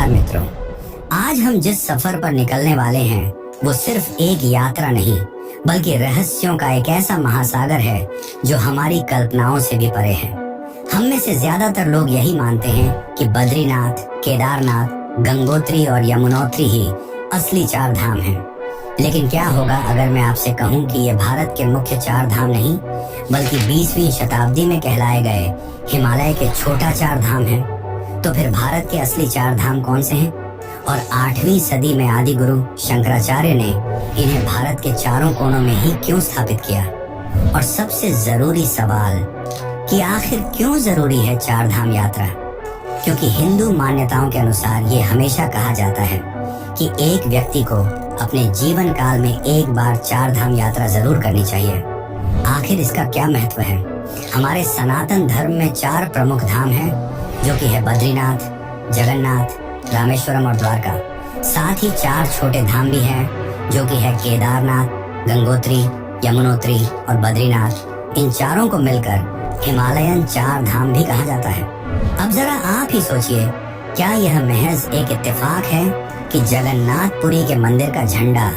नमस्कार मित्रों, आज हम जिस सफर पर निकलने वाले हैं वो सिर्फ एक यात्रा नहीं बल्कि रहस्यों का एक ऐसा महासागर है जो हमारी कल्पनाओं से भी परे है। हम में से ज्यादातर लोग यही मानते हैं कि बद्रीनाथ, केदारनाथ, गंगोत्री और यमुनोत्री ही असली चार धाम हैं। लेकिन क्या होगा अगर मैं आपसे कहूं कि ये भारत के मुख्य चार धाम नहीं बल्कि 20वीं शताब्दी में कहलाए गए हिमालय के छोटा चार धाम हैं? तो फिर भारत के असली चार धाम कौन से हैं? और 8वीं सदी में आदि गुरु शंकराचार्य ने इन्हें भारत के चारों कोनों में ही क्यों स्थापित किया? और सबसे जरूरी सवाल कि आखिर क्यों जरूरी है चार धाम यात्रा? क्योंकि हिंदू मान्यताओं के अनुसार ये हमेशा कहा जाता है कि एक व्यक्ति को अपने जीवन काल में एक बार चार धाम यात्रा जरूर करनी चाहिए। आखिर इसका क्या महत्व है? हमारे सनातन धर्म में चार प्रमुख धाम हैं जो कि है बद्रीनाथ, जगन्नाथ, रामेश्वरम और द्वारका। साथ ही चार छोटे धाम भी हैं जो कि है केदारनाथ, गंगोत्री, यमुनोत्री और बद्रीनाथ। इन चारों को मिलकर हिमालयन चार धाम भी कहा जाता है। अब जरा आप ही सोचिए, क्या यह महज एक इत्तेफाक है कि जगन्नाथपुरी के मंदिर का झंडा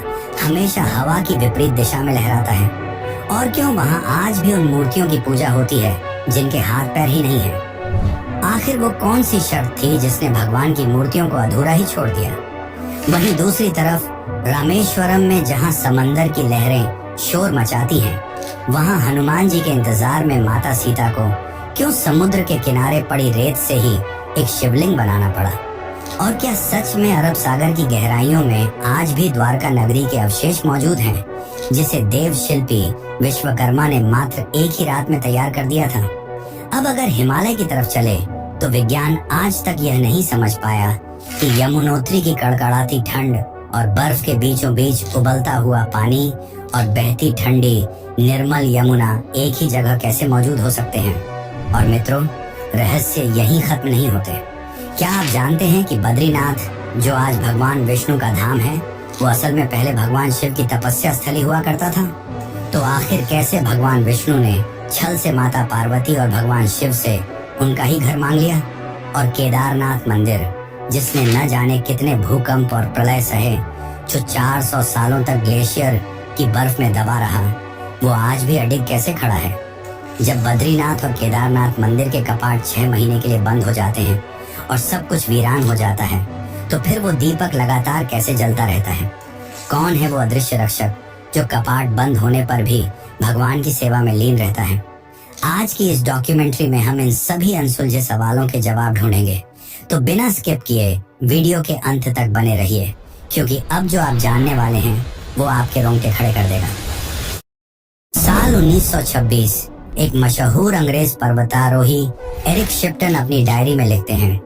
हमेशा हवा की विपरीत दिशा में लहराता है? और क्यों वहाँ आज भी उन मूर्तियों की पूजा होती है जिनके हाथ पैर ही नहीं है? आखिर वो कौन सी शर्त थी जिसने भगवान की मूर्तियों को अधूरा ही छोड़ दिया? वहीं दूसरी तरफ रामेश्वरम में जहाँ समंदर की लहरें शोर मचाती हैं, वहाँ हनुमान जी के इंतजार में माता सीता को क्यों समुद्र के किनारे पड़ी रेत से ही एक शिवलिंग बनाना पड़ा? और क्या सच में अरब सागर की गहराइयों में आज भी द्वारका नगरी के अवशेष मौजूद हैं जिसे देव शिल्पी विश्वकर्मा ने मात्र एक ही रात में तैयार कर दिया था? अब अगर हिमालय की तरफ चले तो विज्ञान आज तक यह नहीं समझ पाया कि यमुनोत्री की कड़कड़ाती ठंड और बर्फ के बीचों बीच उबलता हुआ पानी और बहती ठंडी निर्मल यमुना एक ही जगह कैसे मौजूद हो सकते हैं। और मित्रों, रहस्य यही खत्म नहीं होते। क्या आप जानते हैं कि बद्रीनाथ जो आज भगवान विष्णु का धाम है वो असल में पहले भगवान शिव की तपस्या स्थली हुआ करता था? तो आखिर कैसे भगवान विष्णु ने छल से माता पार्वती और भगवान शिव से उनका ही घर मांग लिया? और केदारनाथ मंदिर जिसने न जाने कितने भूकंप और प्रलय सहे, जो 400 सालों तक ग्लेशियर की बर्फ में दबा रहा, वो आज भी अडिग कैसे खड़ा है? जब बद्रीनाथ और केदारनाथ मंदिर के कपाट 6 महीने के लिए बंद हो जाते हैं और सब कुछ वीरान हो जाता है, तो फिर वो दीपक लगातार कैसे जलता रहता है? कौन है वो अदृश्य रक्षक जो कपाट बंद होने पर भी भगवान की सेवा में लीन रहता है? आज की इस डॉक्यूमेंट्री में हम इन सभी अनसुलझे सवालों के जवाब ढूंढेंगे, तो बिना स्किप किए वीडियो के अंत तक बने रहिए, क्योंकि अब जो आप जानने वाले हैं वो आपके रोंगटे खड़े कर देगा। साल 1926 एक मशहूर अंग्रेज पर्वतारोही एरिक शिप्टन अपनी डायरी में लिखते हैं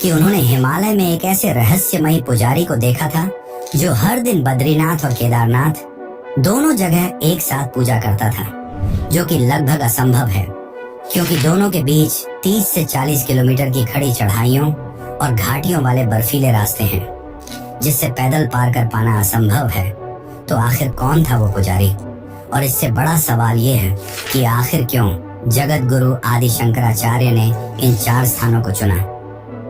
कि उन्होंने हिमालय में एक ऐसे रहस्यमयी पुजारी को देखा था जो हर दिन बद्रीनाथ और केदारनाथ दोनों जगह एक साथ पूजा करता था, जो कि लगभग असंभव है क्योंकि दोनों के बीच 30 से 40 किलोमीटर की खड़ी चढ़ाइयों और घाटियों वाले बर्फीले रास्ते हैं जिससे पैदल पार कर पाना असंभव है। तो आखिर कौन था वो पुजारी? और इससे बड़ा सवाल ये है कि आखिर क्यों जगत गुरु आदि शंकराचार्य ने इन चार स्थानों को चुना?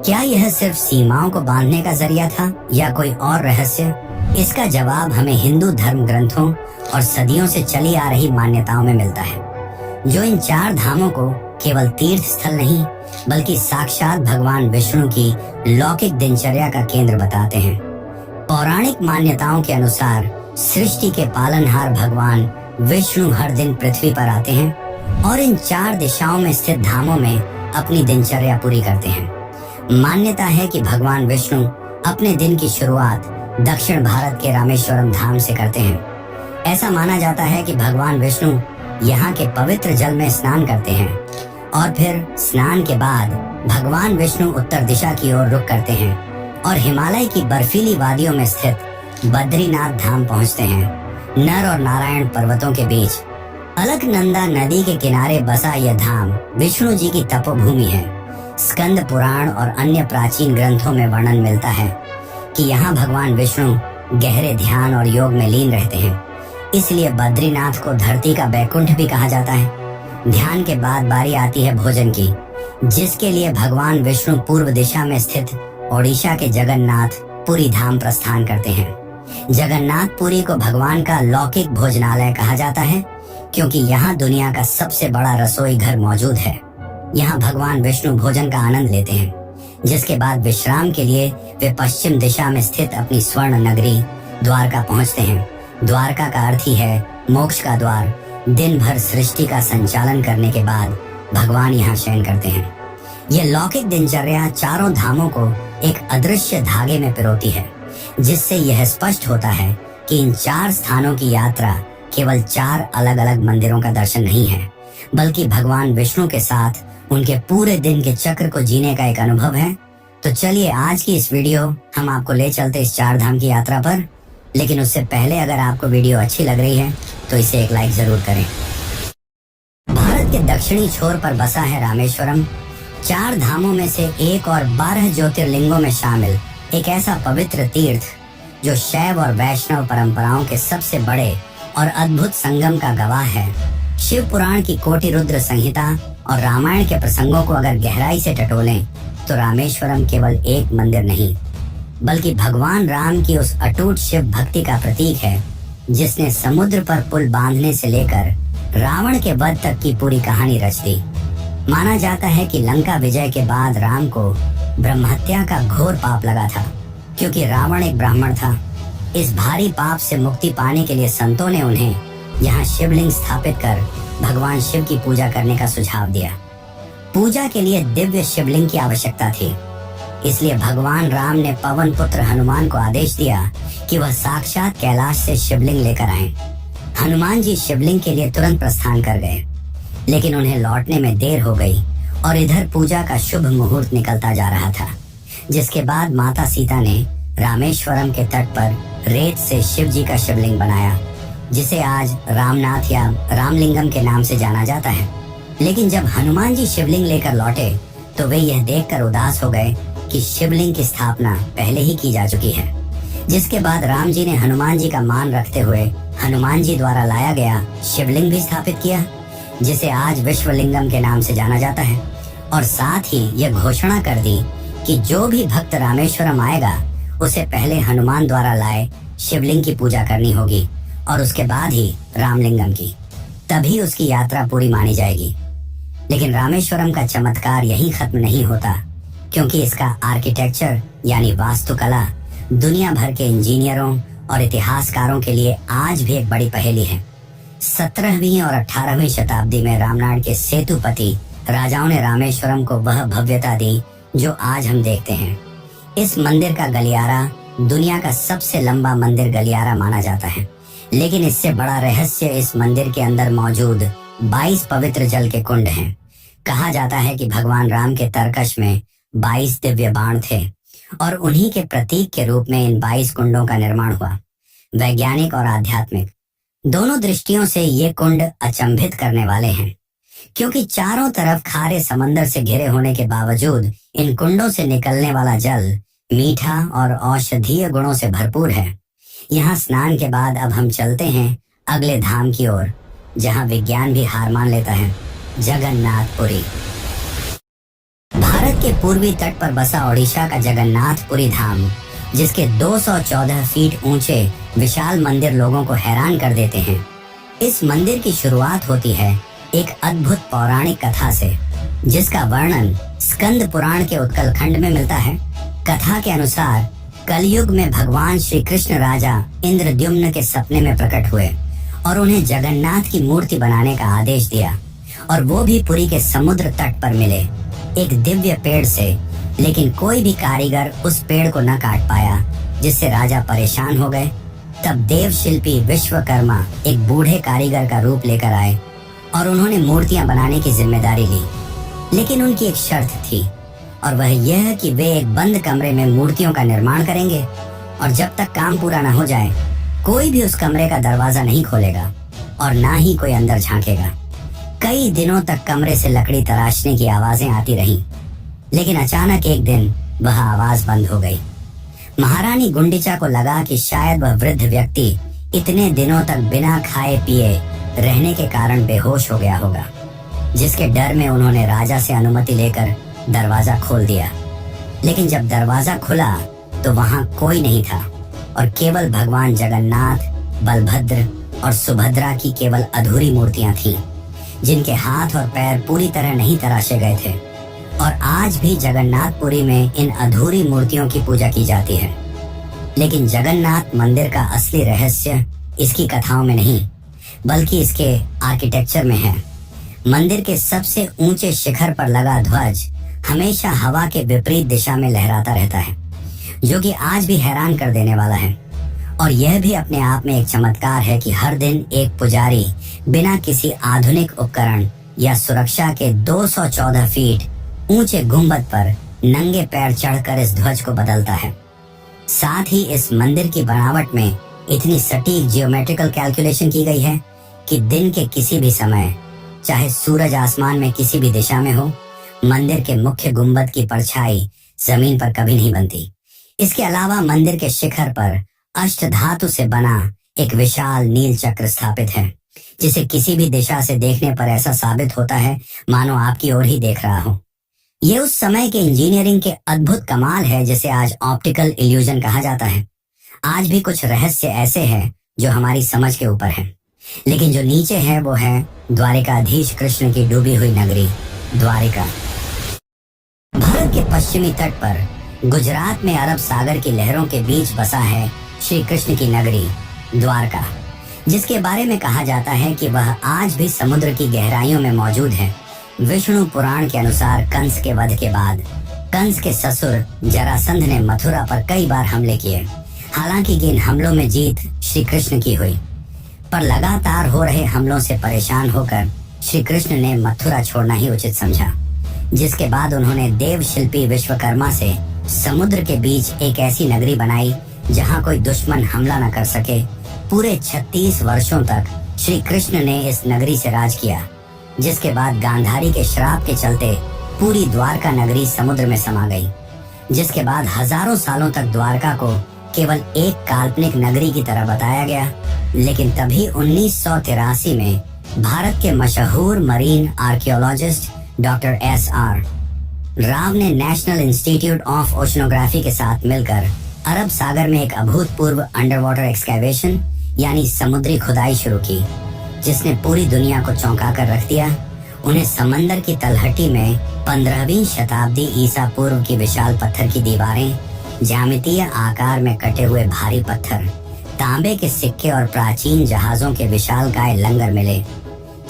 क्या यह सिर्फ सीमाओं को बांधने का जरिया था या कोई और रहस्य? इसका जवाब हमें हिंदू धर्म ग्रंथों और सदियों से चली आ रही मान्यताओं में मिलता है, जो इन चार धामों को केवल तीर्थ स्थल नहीं बल्कि साक्षात भगवान विष्णु की लौकिक दिनचर्या का केंद्र बताते हैं। पौराणिक मान्यताओं के अनुसार सृष्टि के पालनहार भगवान विष्णु हर दिन पृथ्वी पर आते हैं और इन चार दिशाओं में स्थित धामों में अपनी दिनचर्या पूरी करते हैं। मान्यता है कि भगवान विष्णु अपने दिन की शुरुआत दक्षिण भारत के रामेश्वरम धाम से करते हैं। ऐसा माना जाता है कि भगवान विष्णु यहाँ के पवित्र जल में स्नान करते हैं और फिर स्नान के बाद भगवान विष्णु उत्तर दिशा की ओर रुख करते हैं और हिमालय की बर्फीली वादियों में स्थित बद्रीनाथ धाम पहुँचते हैं। नर और नारायण पर्वतों के बीच अलकनंदा नदी के किनारे बसा यह धाम विष्णु जी की तपोभूमि है। स्कंद पुराण और अन्य प्राचीन ग्रंथों में वर्णन मिलता है कि यहाँ भगवान विष्णु गहरे ध्यान और योग में लीन रहते हैं। इसलिए बद्रीनाथ को धरती का बैकुंठ भी कहा जाता है। ध्यान के बाद बारी आती है भोजन की, जिसके लिए भगवान विष्णु पूर्व दिशा में स्थित ओडिशा के जगन्नाथ पुरी धाम प्रस्थान करते हैं। जगन्नाथपुरी को भगवान का लौकिक भोजनालय कहा जाता है क्योंकि यहाँ दुनिया का सबसे बड़ा रसोई घर मौजूद है। यहाँ भगवान विष्णु भोजन का आनंद लेते हैं, जिसके बाद विश्राम के लिए वे पश्चिम दिशा में स्थित अपनी स्वर्ण नगरी द्वारका पहुँचते हैं। द्वारका का अर्थ ही है मोक्ष का द्वार। दिन भर सृष्टि का संचालन करने के बाद भगवान यहाँ शयन करते हैं। यह लौकिक दिनचर्या चारों धामों को एक अदृश्य धागे में पिरोती है, जिससे यह स्पष्ट होता है कि इन 4 स्थानों की यात्रा केवल 4 अलग अलग मंदिरों का दर्शन नहीं है, बल्कि भगवान विष्णु के साथ उनके पूरे दिन के चक्र को जीने का एक अनुभव है। तो चलिए आज की इस वीडियो हम आपको ले चलते इस 4 धाम की यात्रा पर। लेकिन उससे पहले अगर आपको वीडियो अच्छी लग रही है तो इसे एक लाइक जरूर करें। भारत के दक्षिणी छोर पर बसा है रामेश्वरम। 4 धामों में से एक और 12 ज्योतिर्लिंगों में शामिल एक ऐसा पवित्र तीर्थ जो शैव और वैष्णव परंपराओं के सबसे बड़े और अद्भुत संगम का गवाह है। शिव पुराण की कोटि रुद्र संहिता और रामायण के प्रसंगों को अगर गहराई से टटोलें तो रामेश्वरम केवल एक मंदिर नहीं, बल्कि भगवान राम की उस अटूट शिव भक्ति का प्रतीक है जिसने समुद्र पर पुल बांधने से लेकर रावण के वध तक की पूरी कहानी रच दी। माना जाता है कि लंका विजय के बाद राम को ब्रह्महत्या का घोर पाप लगा था, क्योंकि रावण एक ब्राह्मण था। इस भारी पाप से मुक्ति पाने के लिए संतों ने उन्हें यहाँ शिवलिंग स्थापित कर भगवान शिव की पूजा करने का सुझाव दिया। पूजा के लिए दिव्य शिवलिंग की आवश्यकता थी, इसलिए भगवान राम ने पवन पुत्र हनुमान को आदेश दिया कि वह साक्षात कैलाश से शिवलिंग लेकर आएं। हनुमान जी शिवलिंग के लिए तुरंत प्रस्थान कर गए, लेकिन उन्हें लौटने में देर हो गई और इधर पूजा का शुभ मुहूर्त निकलता जा रहा था, जिसके बाद माता सीता ने रामेश्वरम के तट पर रेत से शिव जी का शिवलिंग बनाया, जिसे आज रामनाथ या रामलिंगम के नाम से जाना जाता है। लेकिन जब हनुमान जी शिवलिंग लेकर लौटे तो वे यह देखकर उदास हो गए कि शिवलिंग की स्थापना पहले ही की जा चुकी है। जिसके बाद राम जी ने हनुमान जी का मान रखते हुए हनुमान जी द्वारा लाया गया शिवलिंग भी स्थापित किया, जिसे आज विश्वलिंगम के नाम से जाना जाता है। और साथ ही यह घोषणा कर दी कि जो भी भक्त रामेश्वरम आएगा उसे पहले हनुमान द्वारा लाए शिवलिंग की पूजा करनी होगी और उसके बाद ही रामलिंगम की, तभी उसकी यात्रा पूरी मानी जाएगी। लेकिन रामेश्वरम का चमत्कार यहीं खत्म नहीं होता, क्योंकि इसका आर्किटेक्चर यानी वास्तुकला दुनिया भर के इंजीनियरों और इतिहासकारों के लिए आज भी एक बड़ी पहेली है। 17वीं और 18वीं शताब्दी में रामनाड के सेतुपति राजाओं ने रामेश्वरम को वह भव्यता दी जो आज हम देखते हैं। इस मंदिर का गलियारा दुनिया का सबसे लंबा मंदिर गलियारा माना जाता है, लेकिन इससे बड़ा रहस्य इस मंदिर के अंदर मौजूद 22 पवित्र जल के कुंड हैं। कहा जाता है कि भगवान राम के तरकश में 22 दिव्य बाण थे और उन्हीं के प्रतीक के रूप में इन 22 कुंडों का निर्माण हुआ। वैज्ञानिक और आध्यात्मिक दोनों दृष्टियों से ये कुंड अचंभित करने वाले हैं, क्योंकि चारों तरफ खारे समंदर से घिरे होने के बावजूद इन कुंडों से निकलने वाला जल मीठा और औषधीय गुणों से भरपूर है। यहाँ स्नान के बाद अब हम चलते हैं अगले धाम की ओर, जहाँ विज्ञान भी हार मान लेता है, जगन्नाथपुरी। भारत के पूर्वी तट पर बसा ओडिशा का जगन्नाथपुरी धाम, जिसके 214 फीट ऊंचे विशाल मंदिर लोगों को हैरान कर देते हैं। इस मंदिर की शुरुआत होती है एक अद्भुत पौराणिक कथा से, जिसका वर्णन स्कंद पुराण के उत्कलखंड में मिलता है। कथा के अनुसार कलयुग में भगवान श्री कृष्ण राजा इंद्रद्युम्न के सपने में प्रकट हुए और उन्हें जगन्नाथ की मूर्ति बनाने का आदेश दिया, और वो भी पुरी के समुद्र तट पर मिले एक दिव्य पेड़ से। लेकिन कोई भी कारीगर उस पेड़ को न काट पाया, जिससे राजा परेशान हो गए। तब देव शिल्पी विश्वकर्मा एक बूढ़े कारीगर का रूप लेकर आए और उन्होंने मूर्तियां बनाने की जिम्मेदारी ली। लेकिन उनकी एक शर्त थी, और वह यह कि वे एक बंद कमरे में मूर्तियों का निर्माण करेंगे, और जब तक काम पूरा न हो जाए कोई भी उस कमरे का दरवाजा नहीं खोलेगा और ना ही कोई अंदर झांकेगा। कई दिनों तक कमरे से लकड़ी तराशने की आवाजें आती रहीं, लेकिन अचानक एक दिन वह आवाज बंद हो गई। महारानी गुंडिचा को लगा कि शायद वह वृद्ध व्यक्ति इतने दिनों तक बिना खाए पिए रहने के कारण बेहोश हो गया होगा, जिसके डर में उन्होंने राजा से अनुमति लेकर दरवाजा खोल दिया। लेकिन जब दरवाजा खुला तो वहां कोई नहीं था और केवल भगवान जगन्नाथ, बलभद्र और सुभद्रा की केवल अधूरी मूर्तियां थीं, जिनके हाथ और पैर पूरी तरह नहीं तराशे गए थे। और आज भी जगन्नाथपुरी में इन अधूरी मूर्तियों की पूजा की जाती है। लेकिन जगन्नाथ मंदिर का असली रहस्य इसकी कथाओं में नहीं, बल्कि इसके आर्किटेक्चर में है। मंदिर के सबसे ऊंचे शिखर पर लगा ध्वज हमेशा हवा के विपरीत दिशा में लहराता रहता है, जो कि आज भी हैरान कर देने वाला है। और यह भी अपने आप में एक चमत्कार है कि हर दिन एक पुजारी बिना किसी आधुनिक उपकरण या सुरक्षा के 214 फीट ऊंचे गुंबद पर नंगे पैर चढ़कर इस ध्वज को बदलता है। साथ ही इस मंदिर की बनावट में इतनी सटीक जियोमेट्रिकल कैलकुलेशन की गई है कि दिन के किसी भी समय, चाहे सूरज आसमान में किसी भी दिशा में हो, मंदिर के मुख्य गुंबद की परछाई जमीन पर कभी नहीं बनती। इसके अलावा मंदिर के शिखर पर अष्टधातु से बना एक विशाल नील चक्र स्थापित है, जिसे किसी भी दिशा से देखने पर ऐसा साबित होता है मानो आपकी ओर ही देख रहा हो। ये उस समय के इंजीनियरिंग के अद्भुत कमाल है जिसे आज ऑप्टिकल इल्यूजन कहा जाता है। आज भी कुछ रहस्य ऐसे हैं जो हमारी समझ के ऊपर हैं, लेकिन जो नीचे है वो है द्वारिकाधीश कृष्ण की डूबी हुई नगरी द्वारिका। भारत के पश्चिमी तट पर गुजरात में अरब सागर की लहरों के बीच बसा है श्री कृष्ण की नगरी द्वारका, जिसके बारे में कहा जाता है कि वह आज भी समुद्र की गहराइयों में मौजूद है। विष्णु पुराण के अनुसार कंस के वध के बाद कंस के ससुर जरासंध ने मथुरा पर कई बार हमले किए। हालांकि इन हमलों में जीत श्री कृष्ण की हुई, पर लगातार हो रहे हमलों से परेशान होकर श्री कृष्ण ने मथुरा छोड़ना ही उचित समझा, जिसके बाद उन्होंने देव शिल्पी विश्वकर्मा से समुद्र के बीच एक ऐसी नगरी बनाई जहां कोई दुश्मन हमला न कर सके। पूरे 36 वर्षों तक श्री कृष्ण ने इस नगरी से राज किया, जिसके बाद गांधारी के श्राप के चलते पूरी द्वारका नगरी समुद्र में समा गई। जिसके बाद हजारों सालों तक द्वारका को केवल एक काल्पनिक नगरी की तरह बताया गया। लेकिन तभी 1983 में भारत के मशहूर marine archaeologist doctor S.R. Rao ने नेशनल इंस्टीट्यूट ऑफ ओशनोग्राफी के साथ मिलकर अरब सागर में एक अभूतपूर्व अंडर वाटर एक्सकैवेशन यानी समुद्री खुदाई शुरू की, जिसने पूरी दुनिया को चौंका कर रख दिया। उन्हें समंदर की तलहटी में 15वीं शताब्दी ईसा पूर्व की विशाल पत्थर की दीवारें, ज्यामितीय आकार में कटे हुए भारी पत्थर, तांबे के सिक्के और प्राचीन जहाजों के विशालकाय लंगर मिले।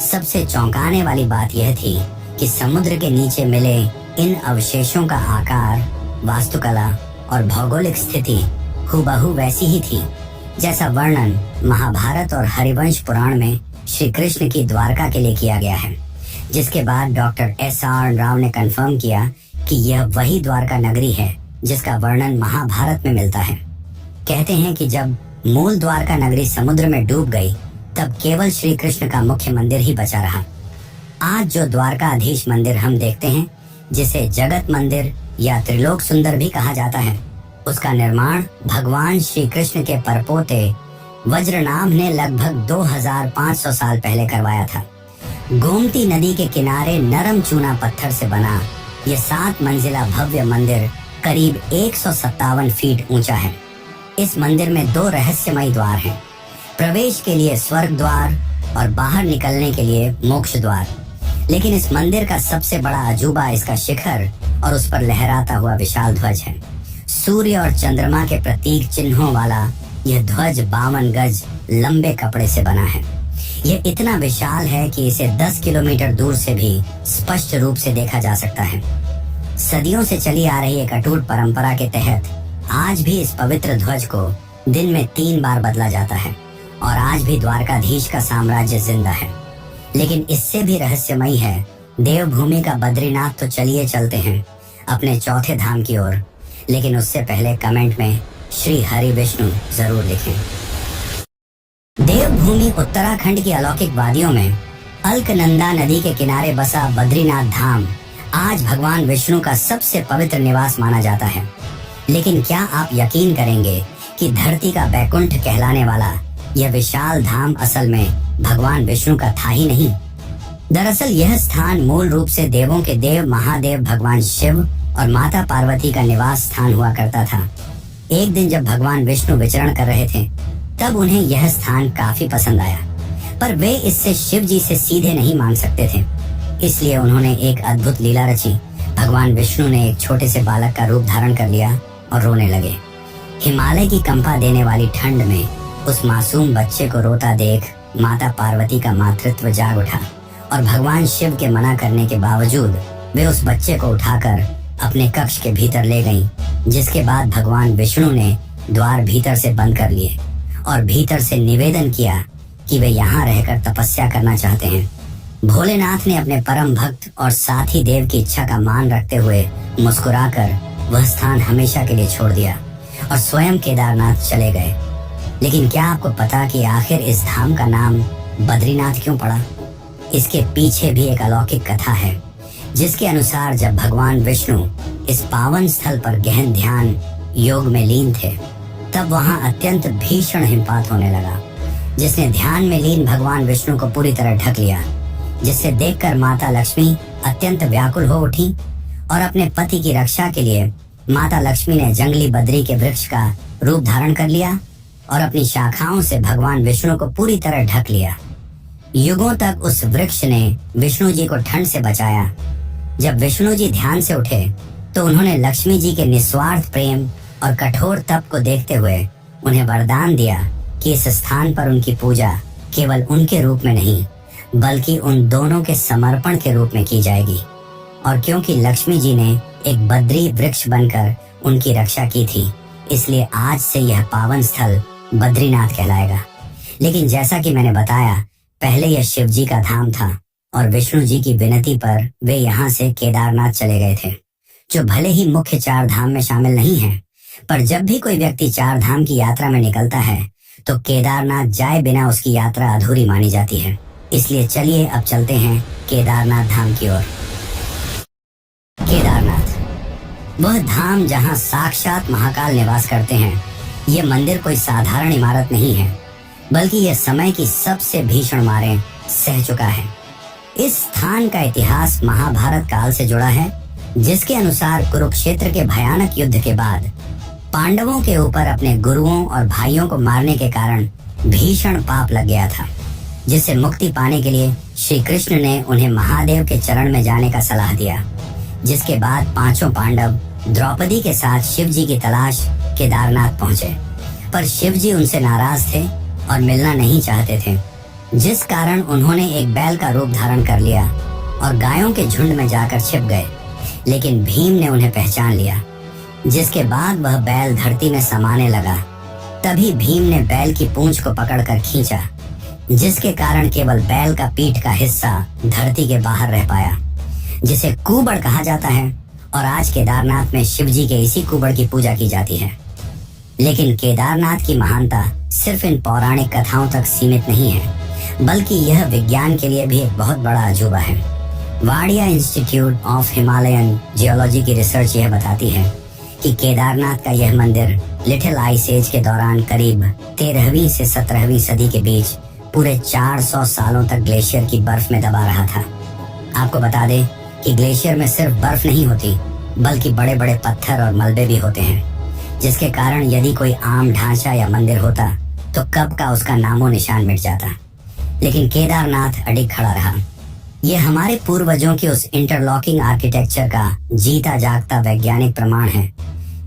सबसे चौंकाने वाली बात यह थी कि समुद्र के नीचे मिले इन अवशेषों का आकार, वास्तुकला और भौगोलिक स्थिति हूबहू वैसी ही थी जैसा वर्णन महाभारत और हरिवंश पुराण में श्री कृष्ण की द्वारका के लिए किया गया है। जिसके बाद डॉक्टर S.R. राव ने कंफर्म किया कि यह वही द्वारका नगरी है जिसका वर्णन महाभारत में मिलता है। कहते हैं कि जब मूल द्वारका नगरी समुद्र में डूब गई, तब केवल श्री कृष्ण का मुख्य मंदिर ही बचा रहा। आज जो द्वारकाधीश मंदिर हम देखते हैं, जिसे जगत मंदिर या त्रिलोक सुंदर भी कहा जाता है, उसका निर्माण भगवान श्री कृष्ण के परपोते वज्रनाभ ने लगभग 2500 साल पहले करवाया था। गोमती नदी के किनारे नरम चूना पत्थर से बना यह 7 मंजिला भव्य मंदिर करीब 157 फीट ऊंचा है। इस मंदिर में 2 रहस्यमयी द्वार हैं, प्रवेश के लिए स्वर्ग द्वार और बाहर निकलने के लिए मोक्ष द्वार। लेकिन इस मंदिर का सबसे बड़ा अजूबा इसका शिखर और उस पर लहराता हुआ विशाल ध्वज है। सूर्य और चंद्रमा के प्रतीक चिन्हों वाला यह ध्वज 52 गज लंबे कपड़े से बना है। यह इतना विशाल है कि इसे 10 किलोमीटर दूर से भी स्पष्ट रूप से देखा जा सकता है। सदियों से चली आ रही एक अटूट परंपरा के तहत आज भी इस पवित्र ध्वज को दिन में 3 बार बदला जाता है और आज भी द्वारकाधीश का साम्राज्य जिंदा है। लेकिन इससे भी रहस्यमयी है देवभूमि का बद्रीनाथ। तो चलिए चलते हैं अपने चौथे धाम की ओर, लेकिन उससे पहले कमेंट में श्री हरि विष्णु जरूर लिखें। देवभूमि उत्तराखंड की अलौकिक वादियों में अलकनंदा नदी के किनारे बसा बद्रीनाथ धाम आज भगवान विष्णु का सबसे पवित्र निवास माना जाता है। लेकिन क्या आप यकीन करेंगे कि धरती का बैकुंठ कहलाने वाला यह विशाल धाम असल में भगवान विष्णु का था ही नहीं। दरअसल यह स्थान मूल रूप से देवों के देव महादेव भगवान शिव और माता पार्वती का निवास स्थान हुआ करता था। एक दिन जब भगवान विष्णु विचरण कर रहे थे तब उन्हें यह स्थान काफी पसंद आया, पर वे इससे शिव जी से सीधे नहीं मांग सकते थे। इसलिए उन्होंने एक अद्भुत लीला रची। भगवान विष्णु ने एक छोटे से बालक का रूप धारण कर लिया और रोने लगे। हिमालय की कंपा देने वाली ठंड में उस मासूम बच्चे को रोता देख माता पार्वती का मातृत्व जाग उठा और भगवान शिव के मना करने के बावजूद वे उस बच्चे को उठाकर अपने कक्ष के भीतर ले गईं, जिसके बाद भगवान विष्णु ने द्वार भीतर से बंद कर लिए और भीतर से निवेदन किया कि वे यहाँ रहकर तपस्या करना चाहते हैं। भोलेनाथ ने अपने परम भक्त और साथी देव की इच्छा का मान रखते हुए मुस्कुराकर वह स्थान हमेशा के लिए छोड़ दिया और स्वयं केदारनाथ चले गए। लेकिन क्या आपको पता कि आखिर इस धाम का नाम बद्रीनाथ क्यों पड़ा? इसके पीछे भी एक अलौकिक कथा है, जिसके अनुसार जब भगवान विष्णु इस पावन स्थल पर गहन ध्यान योग में लीन थे तब वहां अत्यंत भीषण हिमपात होने लगा, जिसने ध्यान में लीन भगवान विष्णु को पूरी तरह ढक लिया, जिसे देखकर माता लक्ष्मी अत्यंत व्याकुल हो उठी और अपने पति की रक्षा के लिए माता लक्ष्मी ने जंगली बद्री के वृक्ष का रूप धारण कर लिया और अपनी शाखाओं से भगवान विष्णु को पूरी तरह ढक लिया। युगों तक उस वृक्ष ने विष्णु जी को ठंड से बचाया। जब विष्णु जी ध्यान से उठे तो उन्होंने लक्ष्मी जी के निस्वार्थ प्रेम और कठोर तप को देखते हुए उन्हें वरदान दिया कि इस स्थान पर उनकी पूजा केवल उनके रूप में नहीं बल्कि उन दोनों के समर्पण के रूप में की जाएगी। और क्योंकि लक्ष्मी जी ने एक बद्री वृक्ष बनकर उनकी रक्षा की थी, इसलिए आज से यह पावन स्थल बद्रीनाथ कहलाएगा। लेकिन जैसा कि मैंने बताया, पहले यह शिव जी का धाम था और विष्णु जी की विनती पर वे यहाँ से केदारनाथ चले गए थे, जो भले ही मुख्य 4 धाम में शामिल नहीं है, पर जब भी कोई व्यक्ति 4 धाम की यात्रा में निकलता है तो केदारनाथ जाए बिना उसकी यात्रा अधूरी मानी जाती है। इसलिए चलिए अब चलते हैं केदारनाथ धाम की ओर। केदारनाथ वह धाम जहां साक्षात महाकाल निवास करते हैं। यह मंदिर कोई साधारण इमारत नहीं है, बल्कि यह समय की सबसे भीषण मारें सह चुका है। इस स्थान का इतिहास महाभारत काल से जुड़ा है, जिसके अनुसार कुरुक्षेत्र के भयानक युद्ध के बाद पांडवों के ऊपर अपने गुरुओं और भाइयों को मारने के कारण भीषण पाप लग गया था, जिससे मुक्ति पाने के लिए श्री कृष्ण ने उन्हें महादेव के चरण में जाने का सलाह दिया। जिसके बाद 5 पांडव द्रौपदी के साथ शिव जी की तलाश केदारनाथ पहुंचे, पर शिव जी उनसे नाराज थे और मिलना नहीं चाहते थे, जिस कारण उन्होंने एक बैल का रूप धारण कर लिया और गायों के झुंड में जाकर छिप गए। लेकिन भीम ने उन्हें पहचान लिया, जिसके बाद वह बैल धरती में समाने लगा। तभी भीम ने बैल की पूंछ को पकड़कर खींचा, जिसके कारण केवल बैल का पीठ का हिस्सा धरती के बाहर रह पाया, जिसे कुबड़ कहा जाता है। और आज केदारनाथ में शिव जी के इसी कुबड़ की पूजा की जाती है। लेकिन केदारनाथ की महानता सिर्फ इन पौराणिक कथाओं तक सीमित नहीं है, बल्कि यह विज्ञान के लिए भी एक बहुत बड़ा अजूबा है। Wadia institute of Himalayan geology की रिसर्च यह बताती है कि केदारनाथ का यह मंदिर लिटिल आइस एज के दौरान करीब 13वीं से 17वीं सदी के बीच पूरे 400 सालों तक ग्लेशियर की बर्फ में दबा रहा था। आपको बता दें कि ग्लेशियर में सिर्फ बर्फ नहीं होती, बल्कि बड़े बड़े पत्थर और मलबे भी होते हैं, जिसके कारण यदि कोई आम ढांचा या मंदिर होता तो कब का उसका नामो निशान मिट जाता। लेकिन केदारनाथ अडिग खड़ा रहा। यह हमारे पूर्वजों की उस इंटरलॉकिंग आर्किटेक्चर का जीता जागता वैज्ञानिक प्रमाण है,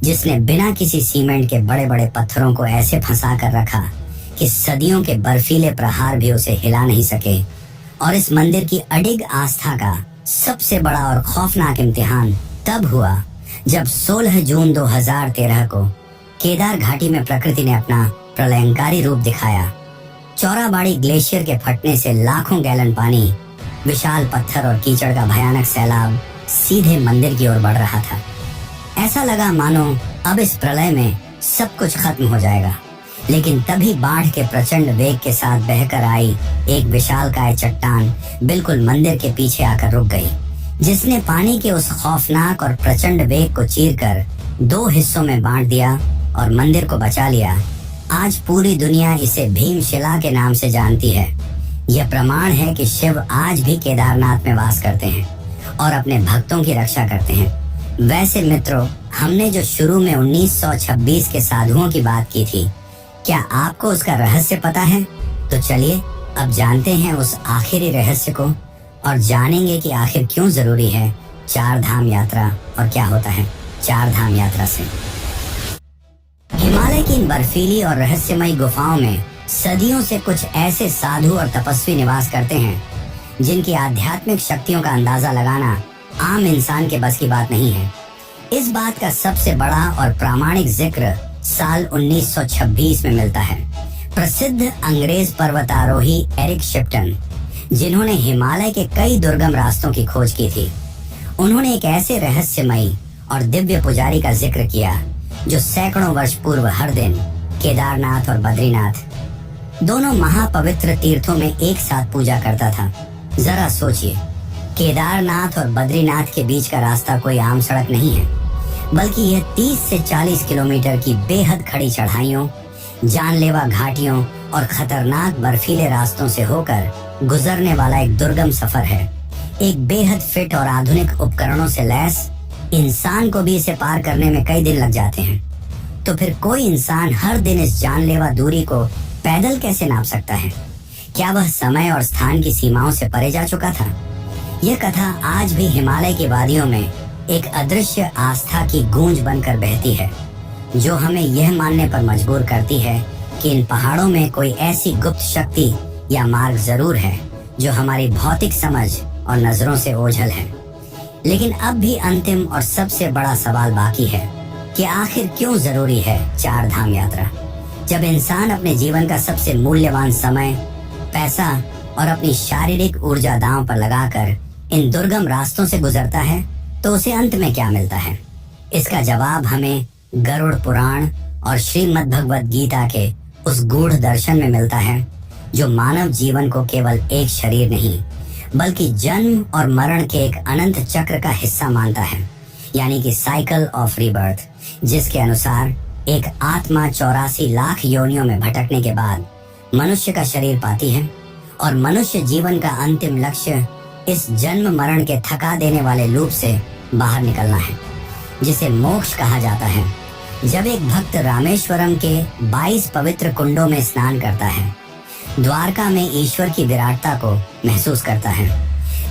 जिसने बिना किसी सीमेंट के बड़े बड़े पत्थरों को ऐसे फंसा कर रखा कि सदियों के बर्फीले प्रहार भी उसे हिला नहीं सके। और इस मंदिर की अडिग आस्था का सबसे बड़ा और खौफनाक इम्तिहान तब हुआ जब 16 जून 2013 को केदार घाटी में प्रकृति ने अपना प्रलयंकारी रूप दिखाया। चौराबाड़ी ग्लेशियर के फटने से लाखों गैलन पानी, विशाल पत्थर और कीचड़ का भयानक सैलाब सीधे मंदिर की ओर बढ़ रहा था। ऐसा लगा मानो अब इस प्रलय में सब कुछ खत्म हो जाएगा। लेकिन तभी बाढ़ के प्रचंड वेग के साथ बहकर आई एक विशालकाय चट्टान बिल्कुल मंदिर के पीछे आकर रुक गई, जिसने पानी के उस खौफनाक और प्रचंड वेग को चीरकर 2 हिस्सों में बांट दिया और मंदिर को बचा लिया। आज पूरी दुनिया इसे भीमशिला के नाम से जानती है। यह प्रमाण है कि शिव आज भी केदारनाथ में वास करते हैं और अपने भक्तों की रक्षा करते हैं। वैसे मित्रों, हमने जो शुरू में 1926 के साधुओं की बात की थी, क्या आपको उसका रहस्य पता है? तो चलिए अब जानते हैं उस आखिरी रहस्य को और जानेंगे कि आखिर क्यों जरूरी है चार धाम यात्रा और क्या होता है चार धाम यात्रा से। हिमालय की इन बर्फीली और रहस्यमयी गुफाओं में सदियों से कुछ ऐसे साधु और तपस्वी निवास करते हैं जिनकी आध्यात्मिक शक्तियों का अंदाजा लगाना आम इंसान के बस की बात नहीं है। इस बात का सबसे बड़ा और प्रामाणिक जिक्र साल 1926 में मिलता है। प्रसिद्ध अंग्रेज पर्वतारोही एरिक शिप्टन, जिन्होंने हिमालय के कई दुर्गम रास्तों की खोज की थी, उन्होंने एक ऐसे रहस्यमयी और दिव्य पुजारी का जिक्र किया जो सैकड़ों वर्ष पूर्व हर दिन केदारनाथ और बद्रीनाथ दोनों महापवित्र तीर्थों में एक साथ पूजा करता था। जरा सोचिए, केदारनाथ और बद्रीनाथ के बीच का रास्ता कोई आम सड़क नहीं है, बल्कि यह 30 से 40 किलोमीटर की बेहद खड़ी चढ़ाइयों, जानलेवा घाटियों और खतरनाक बर्फीले रास्तों से होकर गुजरने वाला एक दुर्गम सफर है। एक बेहद फिट और आधुनिक उपकरणों से लैस इंसान को भी इसे पार करने में कई दिन लग जाते हैं। तो फिर कोई इंसान हर दिन इस जानलेवा दूरी को पैदल कैसे नाप सकता है? क्या वह समय और स्थान की सीमाओं से परे जा चुका था? यह कथा आज भी हिमालय की वादियों में एक अदृश्य आस्था की गूंज बनकर बहती है, जो हमें यह मानने पर मजबूर करती है कि इन पहाड़ों में कोई ऐसी गुप्त शक्ति या मार्ग जरूर है जो हमारी भौतिक समझ और नजरों से ओझल है। लेकिन अब भी अंतिम और सबसे बड़ा सवाल बाकी है कि आखिर क्यों जरूरी है चार धाम यात्रा? जब इंसान अपने जीवन का सबसे मूल्यवान समय, पैसा और अपनी शारीरिक ऊर्जा दांव पर लगाकर इन दुर्गम रास्तों से गुजरता है, तो उसे अंत में क्या मिलता है? इसका जवाब हमें गरुड़ पुराण और श्रीमद् भगवद गीता के उस गूढ़ दर्शन में मिलता है, जो मानव जीवन को केवल एक शरीर नहीं बल्कि जन्म और मरण के एक अनंत चक्र का हिस्सा मानता है, यानी कि साइकिल ऑफ रीबर्थ, जिसके अनुसार एक आत्मा 84 लाख योनियों में भटकने के बाद मनुष्य का शरीर पाती है और मनुष्य जीवन का अंतिम लक्ष्य इस जन्म मरण के थका देने वाले लूप से बाहर निकलना है, जिसे मोक्ष कहा जाता है। जब एक भक्त रामेश्वरम के 22 पवित्र कुंडों में स्नान करता है, द्वारका में ईश्वर की विराटता को महसूस करता है,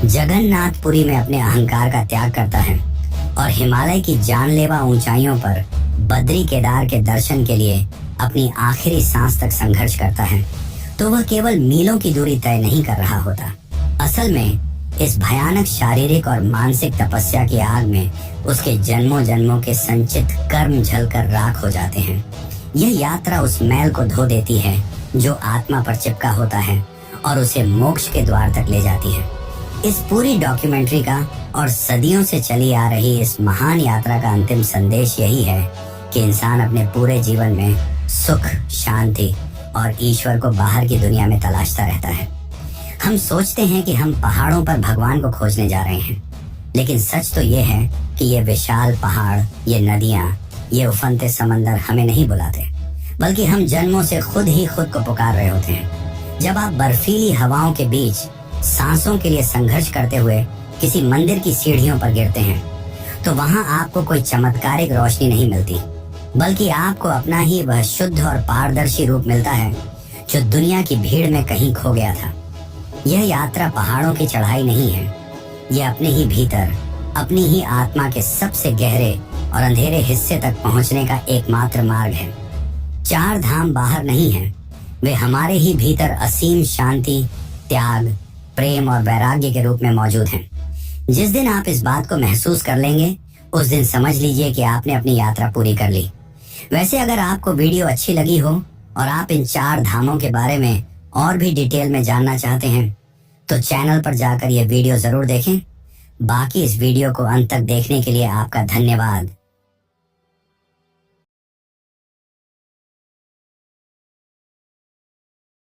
जगन्नाथपुरी में अपने अहंकार का त्याग करता है और हिमालय की जानलेवा ऊंचाइयों पर बद्री केदार के दर्शन के लिए अपनी आखिरी सांस तक संघर्ष करता है, तो वह केवल मीलों की दूरी तय नहीं कर रहा होता। असल में इस भयानक शारीरिक और मानसिक तपस्या की आग में उसके जन्मों जन्मों के संचित कर्म जलकर राख हो जाते हैं। यह यात्रा उस मैल को धो देती है जो आत्मा पर चिपका होता है और उसे मोक्ष के द्वार तक ले जाती है। इस पूरी डॉक्यूमेंट्री का और सदियों से चली आ रही इस महान यात्रा का अंतिम संदेश यही है कि इंसान अपने पूरे जीवन में सुख, शांति और ईश्वर को बाहर की दुनिया में तलाशता रहता है। हम सोचते हैं कि हम पहाड़ों पर भगवान को खोजने जा रहे हैं, लेकिन सच तो ये है कि ये विशाल पहाड़, ये नदियाँ, ये उफनते समंदर हमें नहीं बुलाते, बल्कि हम जन्मों से खुद ही खुद को पुकार रहे होते हैं। जब आप बर्फीली हवाओं के बीच सांसों के लिए संघर्ष करते हुए किसी मंदिर की सीढ़ियों पर गिरते हैं, तो वहाँ आपको कोई चमत्कारिक रोशनी नहीं मिलती, बल्कि आपको अपना ही वह शुद्ध और पारदर्शी रूप मिलता है जो दुनिया की भीड़ में कहीं खो गया था। यह यात्रा पहाड़ों की चढ़ाई नहीं है, यह अपने ही भीतर, अपनी ही आत्मा के सबसे गहरे और अंधेरे हिस्से तक पहुंचने का एकमात्र मार्ग है। चार धाम बाहर नहीं है, वे हमारे ही भीतर असीम शांति, त्याग, प्रेम और वैराग्य के रूप में मौजूद हैं। जिस दिन आप इस बात को महसूस कर लेंगे, उस दिन समझ लीजिए कि आपने अपनी यात्रा पूरी कर ली। वैसे अगर आपको वीडियो अच्छी लगी हो और आप इन चार धामों के बारे में और भी डिटेल में जानना चाहते हैं, तो चैनल पर जाकर यह वीडियो जरूर देखें। बाकी इस वीडियो को अंत तक देखने के लिए आपका धन्यवाद।